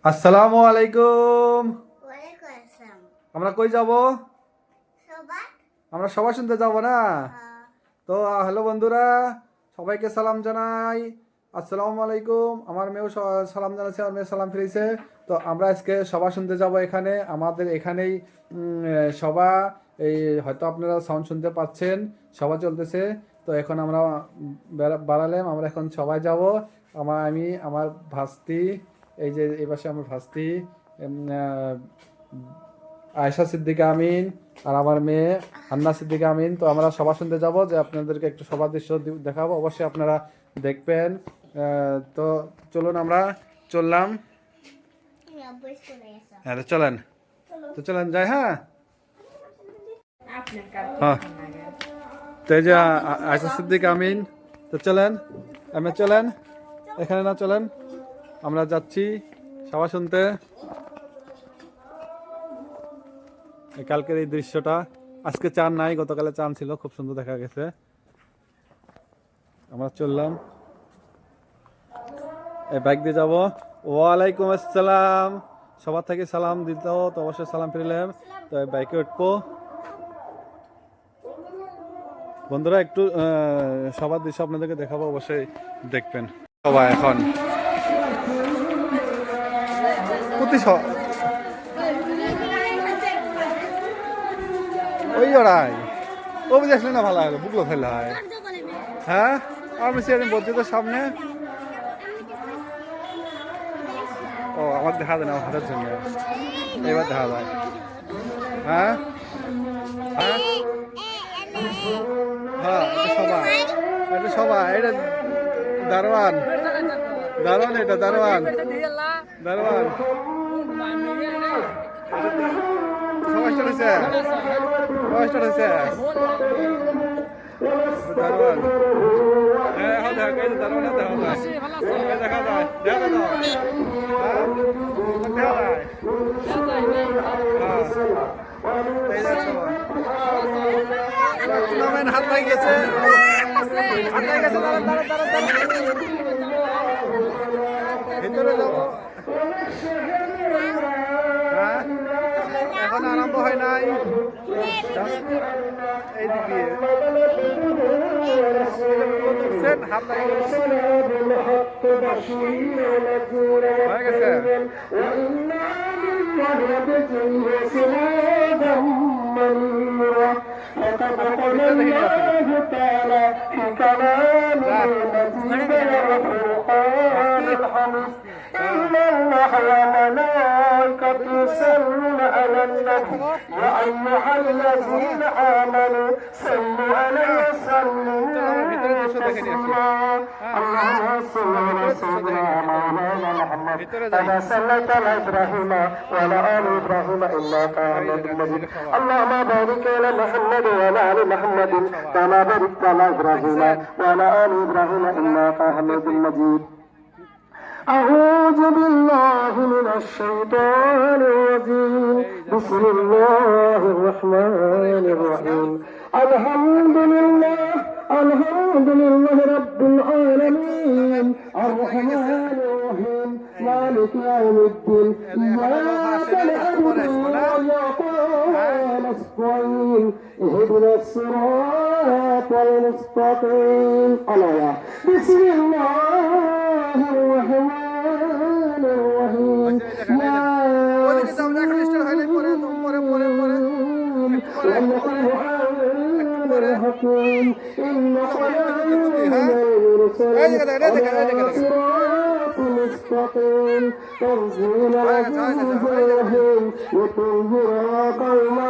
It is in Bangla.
আসসালামু আলাইকুম। ওয়ালাইকুম আসসালাম। আমরা কই যাব? সবাই আমরা সভা শুনতে যাব না? আহ, তো হ্যালো বন্ধুরা, সবাইকে সালাম জানাই। আসসালামু আলাইকুম। আমার মেয়েও সালাম জানাচ্ছে, আমার মেয়ে সালাম ফিরেছে। তো আমরা আজকে সভা শুনতে যাব এখানে, আমাদের এখানেই সভা। এই হয়তো আপনারা সাউন্ড শুনতে পাচ্ছেন, সভা চলতেছে। তো এখন আমরা বাড়ালাম, আমরা এখন সবাই যাব। আমি আমার ভাস্তি, এই যে এই পাশে আমার ভাস্তি আয়েশা সিদ্দিকা আমিন, আর আমার মেয়ে আন্না সিদ্দিকা আমিন। তো আমরা সভা শুনতে যাব, যে আপনাদেরকে একটু সভা দৃশ্য দেখাবো, অবশ্যই আপনারা দেখবেন। তো চলুন, আমরা চললাম। তুমি অভ্যাস করে এসো। হ্যাঁ, তো চলেন, তো চলেন যাই। হ্যাঁ হ্যাঁ, তো এই যে আয়েশা সিদ্দিকা আমিন। তো চলেন, আমি চলেন, এখানে না চলেন, আমরা যাচ্ছি সভা শুনতে। কালকের এই দৃশ্যটা, আজকে চাঁদ নাই, গতকালে চাঁদ ছিল, খুব সুন্দর দেখা গেছে। আমরা চললাম, এই বাইক দিয়ে যাবো। ওয়ালাইকুম আসসালাম, সবার থেকে সালাম দিত, তো অবশ্যই সালাম ফিরলাম। তো এই বাইকে উঠবো। বন্ধুরা, একটু সবার দৃশ্য আপনাদেরকে দেখাবো, অবশ্যই দেখবেন সবাই। এখন ওই ওরাই ও বুঝে আসলে না, ভালো হয়, বুকলো ফেলা হয়। হ্যাঁ, আমি সেদিন মসজিদের সামনে। ও, আমার দেখা যায় না, আমার হাতের জন্য এবার দেখা যায়। হ্যাঁ হ্যাঁ হ্যাঁ, এটা সবাই, এটা সবাই, এটা দারোয়ান, দারোয়ান, এটা দারোয়ান, দারোয়ান সবাই স্টার্ট হয়েছে, সবাই স্টার্ট হয়েছে। দারোয়ান, হ্যাঁ হ্যাঁ, দেখ এই যে দারোয়ান, দেখা যায়, দেখা যায়, দেখা যায়, হ্যাঁ দেখা যায়, এই যে সবাই হাত লাগে গেছে, হাত লাগে গেছে, দাঁড়ান দাঁড়ান দাঁড়ান দাঁড়ান, ভিতরে যাবো। হ্যাঁ, এখন আরম্ভ হয় নাই, এই দিক দিয়ে হাত লাগে গেছে, হয়ে গেছে। إن الله وملائكته يصلون على النبي يا أيها الذين آمنوا صلوا عليه وسلموا تسليما اللهم صل على سيدنا مولانا محمد كما صليت على إبراهيم وعلى آل إبراهيم إنك حميد مجيد اللهم بارك على محمد وعلى آل محمد كما باركت على إبراهيم وعلى آل إبراهيم إنك حميد مجيد أعوذ بالله من الشيطان الرجيم بسم الله الرحمن الرحيم الحمد لله رب العالمين الرحمن الرحيم مالك يوم الدين إياك نعبد وإياك نستعين اهدنا الصراط المستقيم بسم الله الرحمن الرحيم الحكيم إن خير المرسلين صراط مستقيم تنزيل عزيز الرحيم وتنذر قوما